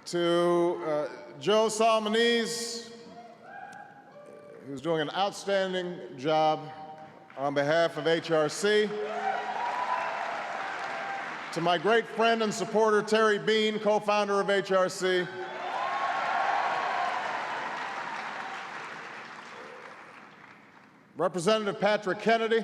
To Joe Salmonese, who's doing an outstanding job on behalf of HRC. To my great friend and supporter, Terry Bean, co-founder of HRC. Representative Patrick Kennedy.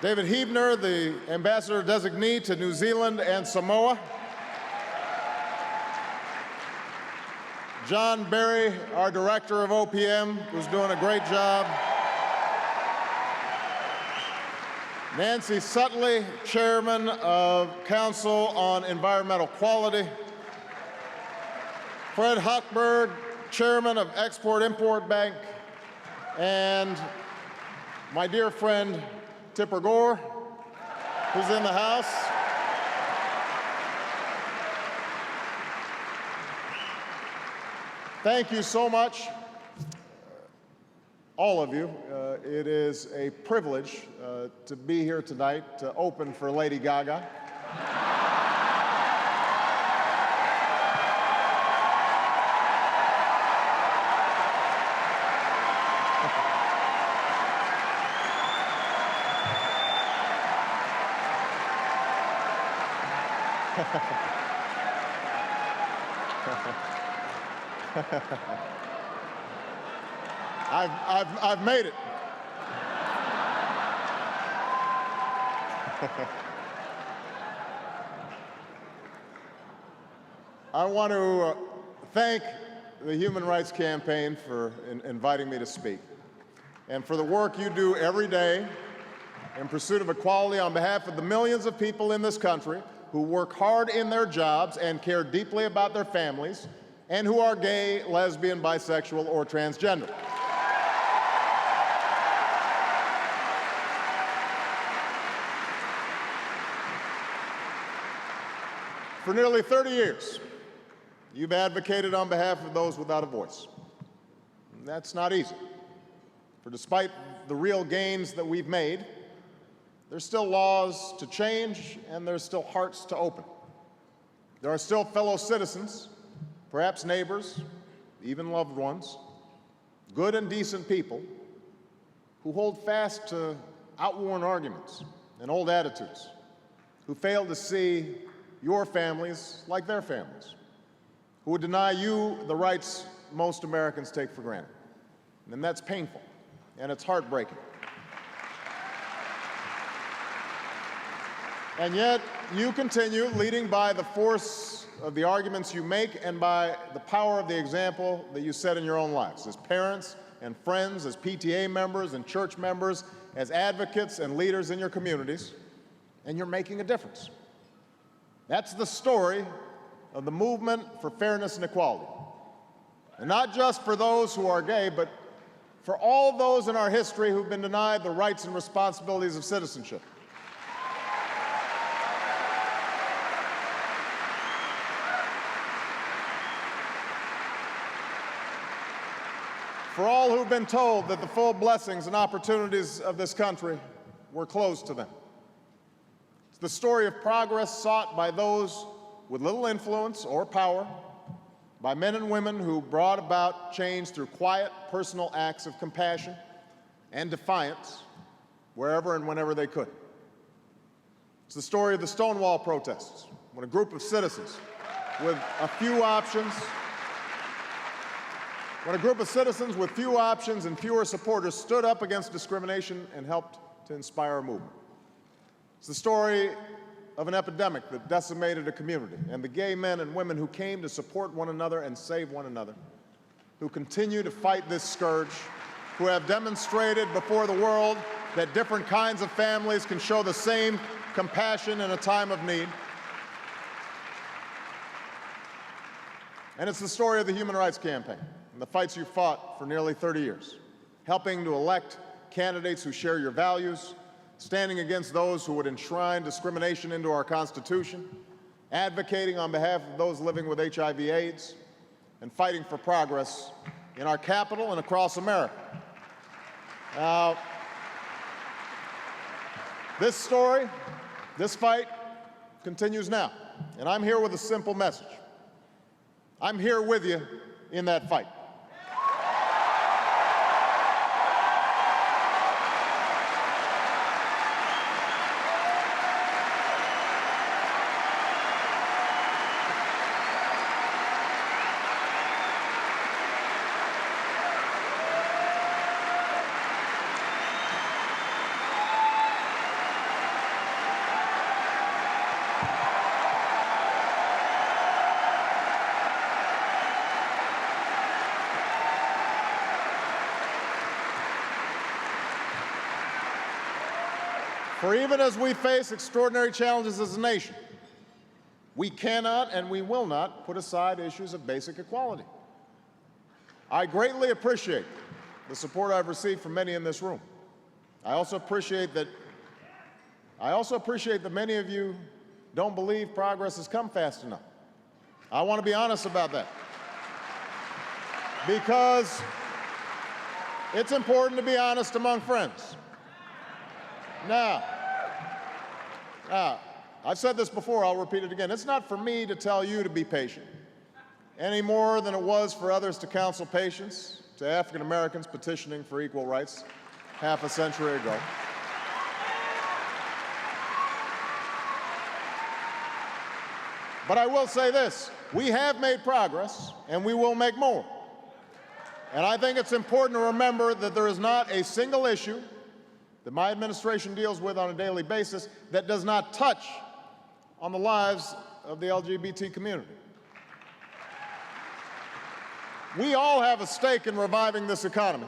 David Heebner, the ambassador-designee to New Zealand and Samoa. John Berry, our director of OPM, who's doing a great job. Nancy Sutley, chairman of Council on Environmental Quality. Fred Hochberg, chairman of Export-Import Bank. And my dear friend, Tipper Gore, who's in the house. Thank you so much, all of you. It is a privilege to be here tonight to open for Lady Gaga. I've made it. I want to thank the Human Rights Campaign for inviting me to speak, and for the work you do every day in pursuit of equality on behalf of the millions of people in this country who work hard in their jobs and care deeply about their families, and who are gay, lesbian, bisexual, or transgender. For nearly 30 years, you've advocated on behalf of those without a voice. And that's not easy, for despite the real gains that we've made, there's still laws to change, and there's still hearts to open. There are still fellow citizens, perhaps neighbors, even loved ones, good and decent people who hold fast to outworn arguments and old attitudes, who fail to see your families like their families, who would deny you the rights most Americans take for granted. And that's painful, and it's heartbreaking. And yet, you continue leading by the force of the arguments you make and by the power of the example that you set in your own lives, as parents and friends, as PTA members and church members, as advocates and leaders in your communities, and you're making a difference. That's the story of the movement for fairness and equality. And not just for those who are gay, but for all those in our history who've been denied the rights and responsibilities of citizenship. For all who've been told that the full blessings and opportunities of this country were closed to them. It's the story of progress sought by those with little influence or power, by men and women who brought about change through quiet, personal acts of compassion and defiance wherever and whenever they could. It's the story of the Stonewall protests, when a group of citizens with few options and fewer supporters stood up against discrimination and helped to inspire a movement. It's the story of an epidemic that decimated a community, and the gay men and women who came to support one another and save one another, who continue to fight this scourge, who have demonstrated before the world that different kinds of families can show the same compassion in a time of need. And it's the story of the Human Rights Campaign and the fights you fought for nearly 30 years, helping to elect candidates who share your values, standing against those who would enshrine discrimination into our Constitution, advocating on behalf of those living with HIV/AIDS, and fighting for progress in our capital and across America. Now, this story, this fight, continues now, and I'm here with a simple message. I'm here with you in that fight. For even as we face extraordinary challenges as a nation, we cannot and we will not put aside issues of basic equality. I greatly appreciate the support I've received from many in this room. I also appreciate that many of you don't believe progress has come fast enough. I want to be honest about that, because it's important to be honest among friends. Now, I've said this before, I'll repeat it again. It's not for me to tell you to be patient, any more than it was for others to counsel patience to African Americans petitioning for equal rights half a century ago. But I will say this, we have made progress, and we will make more. And I think it's important to remember that there is not a single issue that my administration deals with on a daily basis that does not touch on the lives of the LGBT community. We all have a stake in reviving this economy.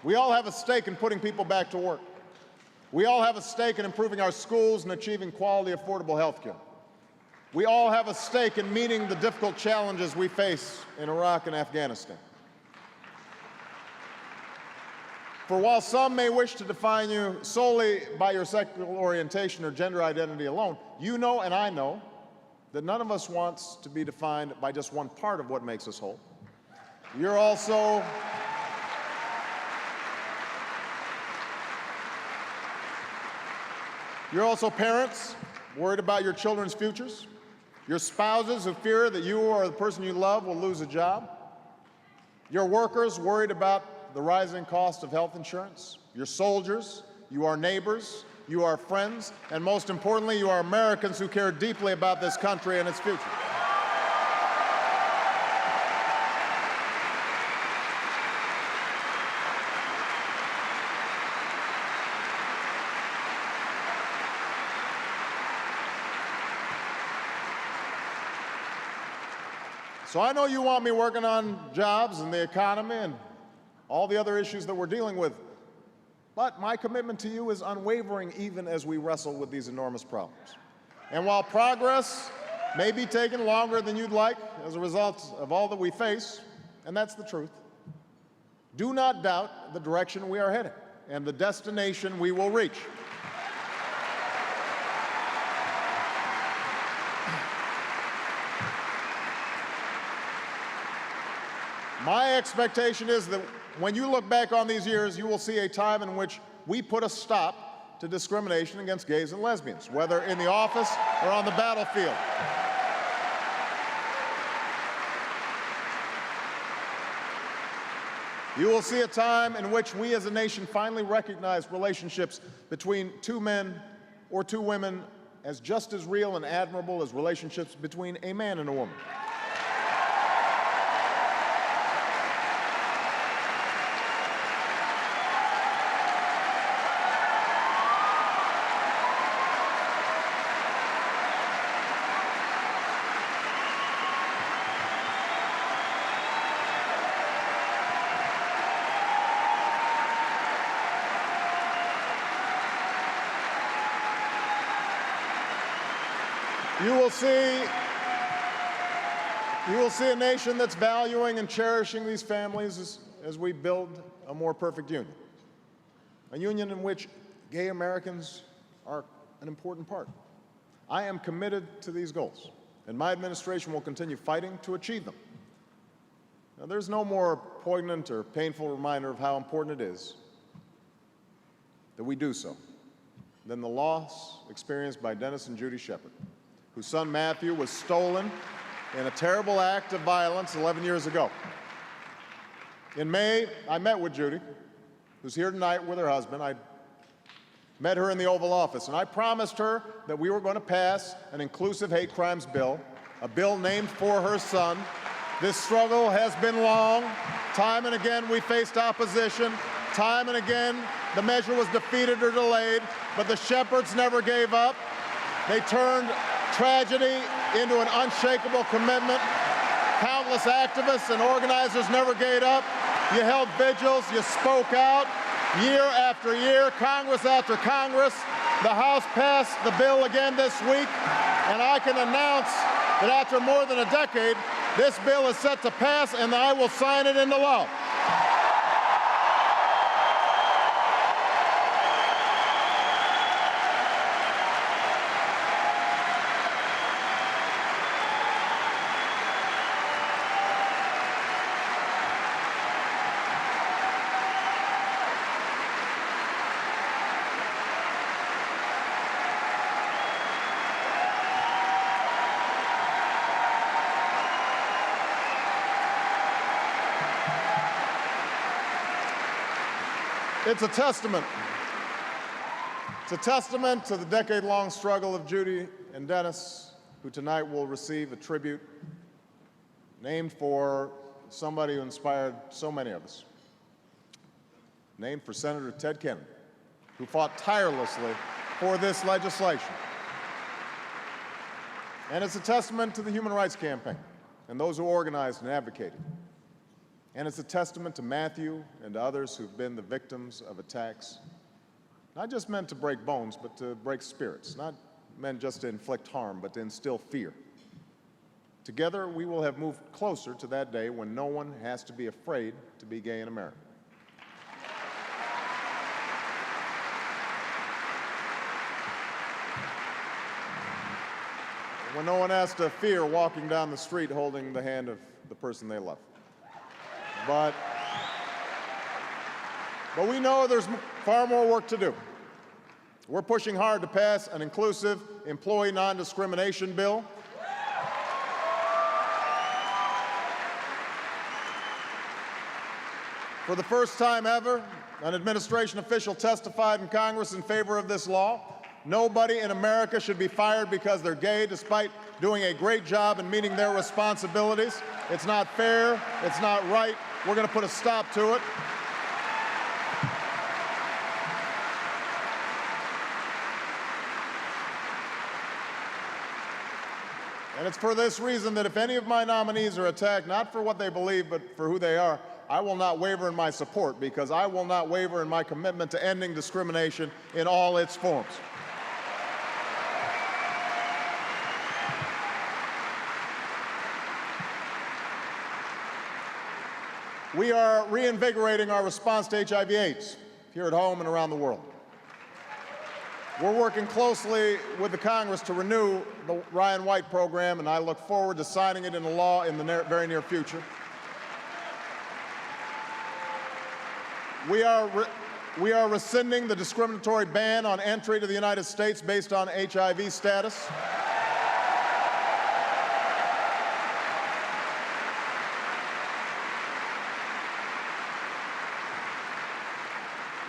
We all have a stake in putting people back to work. We all have a stake in improving our schools and achieving quality, affordable health care. We all have a stake in meeting the difficult challenges we face in Iraq and Afghanistan. For while some may wish to define you solely by your sexual orientation or gender identity alone, you know and I know that none of us wants to be defined by just one part of what makes us whole. You're also parents worried about your children's futures. Your spouses who fear that you or the person you love will lose a job. Your workers worried about the rising cost of health insurance. Your soldiers, you are neighbors, you are friends, and most importantly, you are Americans who care deeply about this country and its future. So I know you want me working on jobs and the economy and all the other issues that we're dealing with, but my commitment to you is unwavering even as we wrestle with these enormous problems. And while progress may be taking longer than you'd like as a result of all that we face, and that's the truth, do not doubt the direction we are heading and the destination we will reach. My expectation is that when you look back on these years, you will see a time in which we put a stop to discrimination against gays and lesbians, whether in the office or on the battlefield. You will see a time in which we as a nation finally recognize relationships between two men or two women as just as real and admirable as relationships between a man and a woman. You will see a nation that's valuing and cherishing these families as we build a more perfect union, a union in which gay Americans are an important part. I am committed to these goals, and my administration will continue fighting to achieve them. Now, there's no more poignant or painful reminder of how important it is that we do so than the loss experienced by Dennis and Judy Shepard. whose son Matthew was stolen in a terrible act of violence 11 years ago. In May, I met with Judy, who's here tonight with her husband. I met her in the Oval Office, and I promised her that we were going to pass an inclusive hate crimes bill, a bill named for her son. This struggle has been long. Time and again, we faced opposition. Time and again, the measure was defeated or delayed, but the Shepherds never gave up. They turned tragedy into an unshakable commitment. Countless activists and organizers never gave up. You held vigils, you spoke out, year after year, Congress after Congress. The House passed the bill again this week, and I can announce that after more than a decade, this bill is set to pass, and I will sign it into law. It's a testament. It's a testament to the decade-long struggle of Judy and Dennis, who tonight will receive a tribute named for somebody who inspired so many of us, named for Senator Ted Kennedy, who fought tirelessly for this legislation. And it's a testament to the Human Rights Campaign and those who organized and advocated. And it's a testament to Matthew and to others who've been the victims of attacks, not just meant to break bones, but to break spirits, not meant just to inflict harm, but to instill fear. Together, we will have moved closer to that day when no one has to be afraid to be gay in America. When no one has to fear walking down the street holding the hand of the person they love. But we know there's far more work to do. We're pushing hard to pass an inclusive employee non-discrimination bill. For the first time ever, an administration official testified in Congress in favor of this law. Nobody in America should be fired because they're gay, despite doing a great job in meeting their responsibilities. It's not fair. It's not right. We're going to put a stop to it. And it's for this reason that if any of my nominees are attacked, not for what they believe, but for who they are, I will not waver in my support, because I will not waver in my commitment to ending discrimination in all its forms. We are reinvigorating our response to HIV/AIDS here at home and around the world. We're working closely with the Congress to renew the Ryan White program, and I look forward to signing it into law in the very near future. We are rescinding the discriminatory ban on entry to the United States based on HIV status.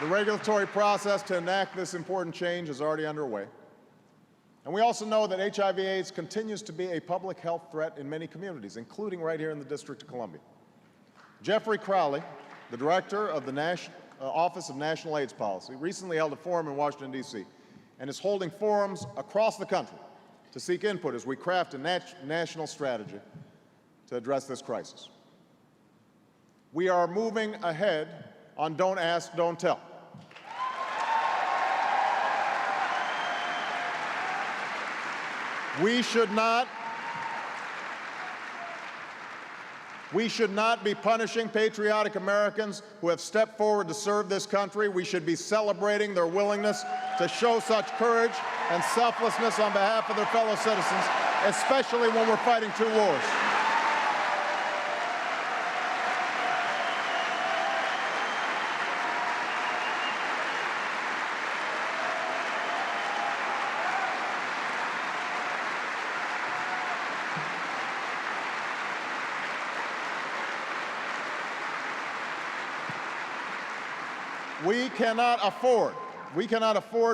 The regulatory process to enact this important change is already underway. And we also know that HIV/AIDS continues to be a public health threat in many communities, including right here in the District of Columbia. Jeffrey Crowley, the director of the Office of National AIDS Policy, recently held a forum in Washington, D.C., and is holding forums across the country to seek input as we craft a national strategy to address this crisis. We are moving ahead on Don't Ask, Don't Tell. We should not be punishing patriotic Americans who have stepped forward to serve this country. We should be celebrating their willingness to show such courage and selflessness on behalf of their fellow citizens, especially when we're fighting two wars. We cannot afford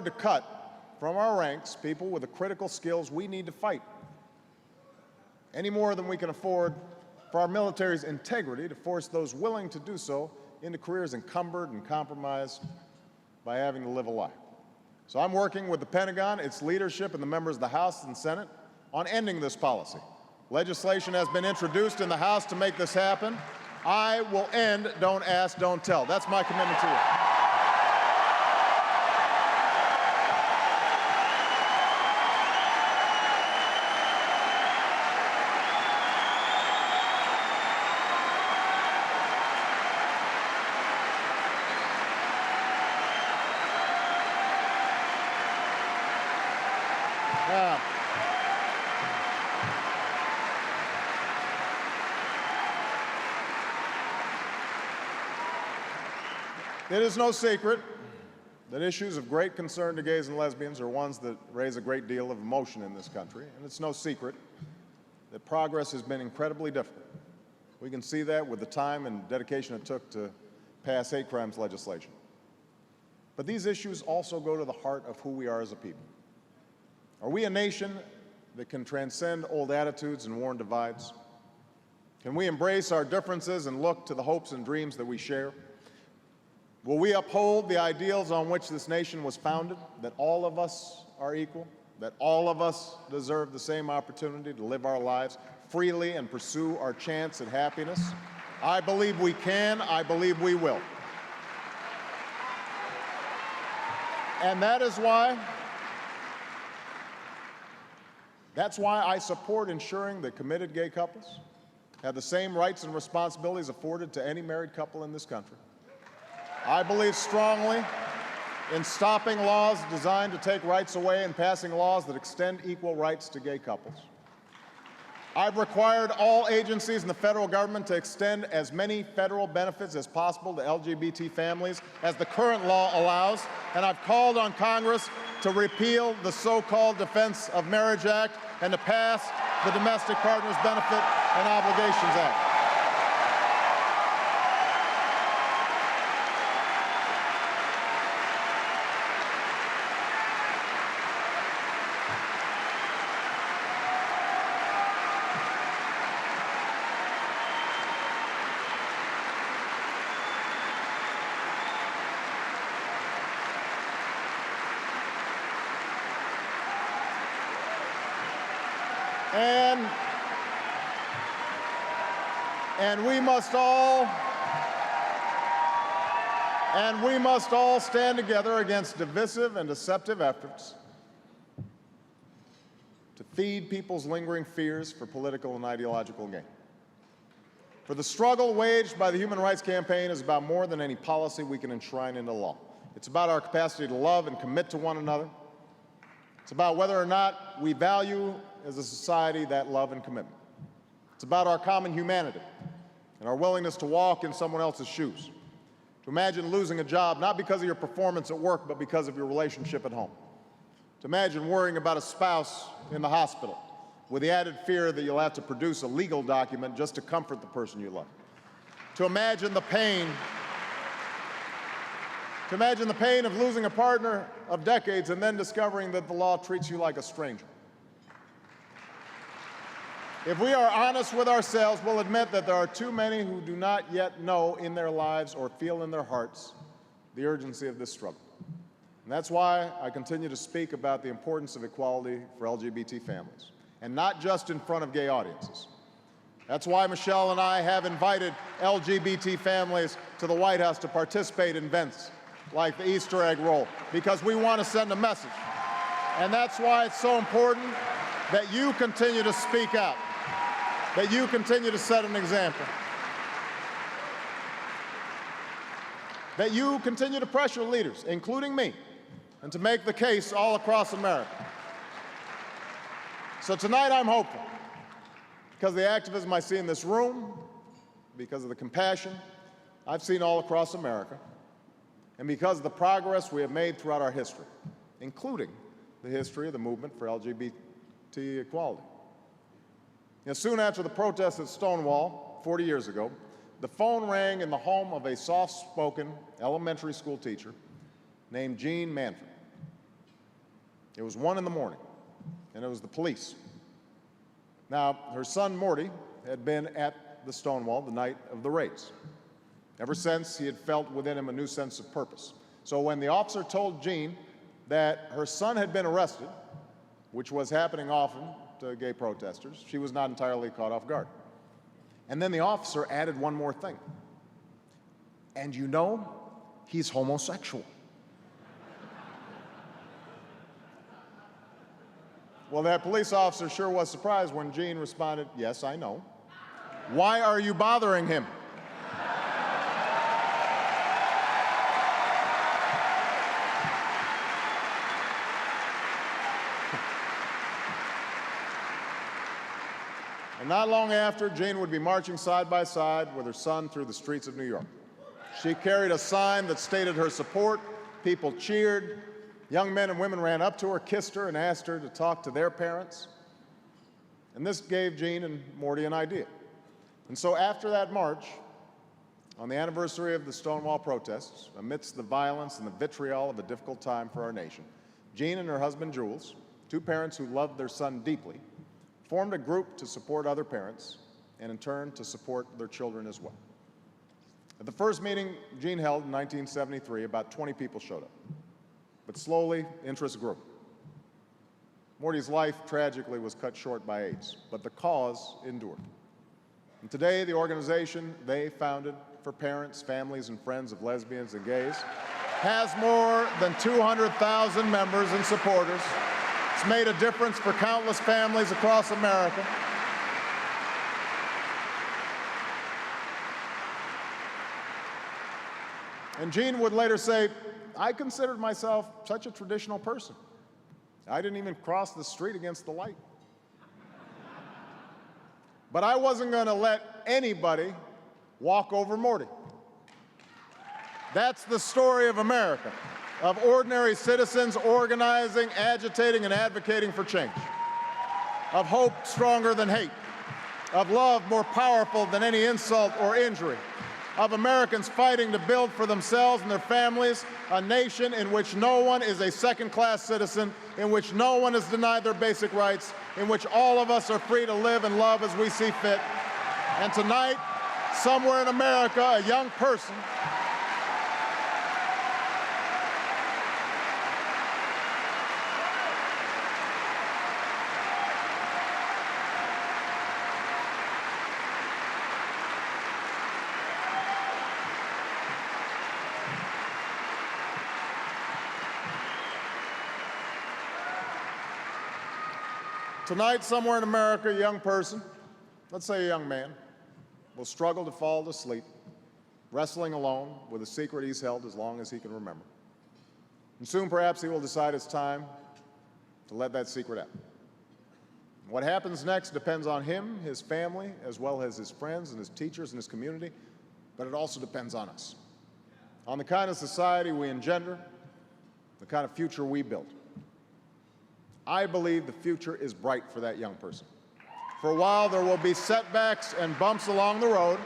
to cut from our ranks people with the critical skills we need to fight, any more than we can afford for our military's integrity to force those willing to do so into careers encumbered and compromised by having to live a lie. So I'm working with the Pentagon, its leadership, and the members of the House and Senate on ending this policy. Legislation has been introduced in the House to make this happen. I will end Don't Ask, Don't Tell. That's my commitment to you. It is no secret that issues of great concern to gays and lesbians are ones that raise a great deal of emotion in this country, and it's no secret that progress has been incredibly difficult. We can see that with the time and dedication it took to pass hate crimes legislation. But these issues also go to the heart of who we are as a people. Are we a nation that can transcend old attitudes and worn divides? Can we embrace our differences and look to the hopes and dreams that we share? Will we uphold the ideals on which this nation was founded, that all of us are equal, that all of us deserve the same opportunity to live our lives freely and pursue our chance at happiness? I believe we can. I believe we will. And that's why I support ensuring that committed gay couples have the same rights and responsibilities afforded to any married couple in this country. I believe strongly in stopping laws designed to take rights away and passing laws that extend equal rights to gay couples. I've required all agencies in the federal government to extend as many federal benefits as possible to LGBT families as the current law allows, and I've called on Congress to repeal the so-called Defense of Marriage Act and to pass the Domestic Partners Benefit and Obligations Act. And we must all stand together against divisive and deceptive efforts to feed people's lingering fears for political and ideological gain. For the struggle waged by the Human Rights Campaign is about more than any policy we can enshrine into law. It's about our capacity to love and commit to one another. It's about whether or not we value as a society that love and commitment. It's about our common humanity and our willingness to walk in someone else's shoes, to imagine losing a job not because of your performance at work, but because of your relationship at home, to imagine worrying about a spouse in the hospital with the added fear that you'll have to produce a legal document just to comfort the person you love, to imagine the pain of losing a partner of decades and then discovering that the law treats you like a stranger. If we are honest with ourselves, we'll admit that there are too many who do not yet know in their lives or feel in their hearts the urgency of this struggle. And that's why I continue to speak about the importance of equality for LGBT families, and not just in front of gay audiences. That's why Michelle and I have invited LGBT families to the White House to participate in events like the Easter egg roll, because we want to send a message. And that's why it's so important that you continue to speak out, that you continue to set an example, that you continue to pressure leaders, including me, and to make the case all across America. So tonight I'm hopeful, because of the activism I see in this room, because of the compassion I've seen all across America, and because of the progress we have made throughout our history, including the history of the movement for LGBT equality. Soon after the protests at Stonewall 40 years ago, the phone rang in the home of a soft-spoken elementary school teacher named Jean Manford. It was 1 in the morning, and it was the police. Now, her son Morty had been at the Stonewall the night of the raids. Ever since, he had felt within him a new sense of purpose. So when the officer told Jean that her son had been arrested, which was happening often to gay protesters, she was not entirely caught off guard. And then the officer added one more thing. And you know, he's homosexual. Well, that police officer sure was surprised when Jean responded, "Yes, I know. Why are you bothering him?" And not long after, Jean would be marching side by side with her son through the streets of New York. She carried a sign that stated her support. People cheered. Young men and women ran up to her, kissed her, and asked her to talk to their parents. And this gave Jean and Morty an idea. And so after that march, on the anniversary of the Stonewall protests, amidst the violence and the vitriol of a difficult time for our nation, Jean and her husband, Jules, two parents who loved their son deeply, formed a group to support other parents and, in turn, to support their children as well. At the first meeting Jean held in 1973, about 20 people showed up. But slowly, interest grew. Morty's life, tragically, was cut short by AIDS, but the cause endured. And today, the organization they founded for parents, families, and friends of lesbians and gays has more than 200,000 members and supporters. It's made a difference for countless families across America. And Jean would later say, "I considered myself such a traditional person. I didn't even cross the street against the light. But I wasn't going to let anybody walk over Morty." That's the story of America, of ordinary citizens organizing, agitating, and advocating for change, of hope stronger than hate, of love more powerful than any insult or injury, of Americans fighting to build for themselves and their families a nation in which no one is a second-class citizen, in which no one is denied their basic rights, in which all of us are free to live and love as we see fit. And tonight, somewhere in America, a young person Tonight, somewhere in America, a young person, let's say a young man, will struggle to fall asleep, wrestling alone with a secret he's held as long as he can remember. And soon, perhaps, he will decide it's time to let that secret out. What happens next depends on him, his family, as well as his friends and his teachers and his community, but it also depends on us, on the kind of society we engender, the kind of future we build. I believe the future is bright for that young person. For a while, there will be setbacks and bumps along the road.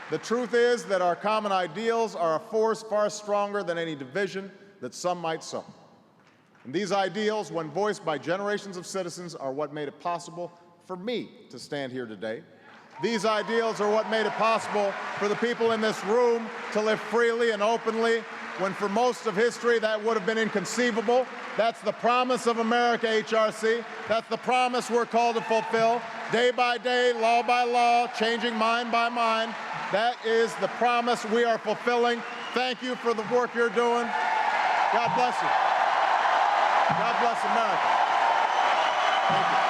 The truth is that our common ideals are a force far stronger than any division that some might sow. And these ideals, when voiced by generations of citizens, are what made it possible for me to stand here today. These ideals are what made it possible for the people in this room to live freely and openly, when for most of history that would have been inconceivable. That's the promise of America, HRC. That's the promise we're called to fulfill, day by day, law by law, changing mind by mind. That is the promise we are fulfilling. Thank you for the work you're doing. God bless you. God bless America. Thank you.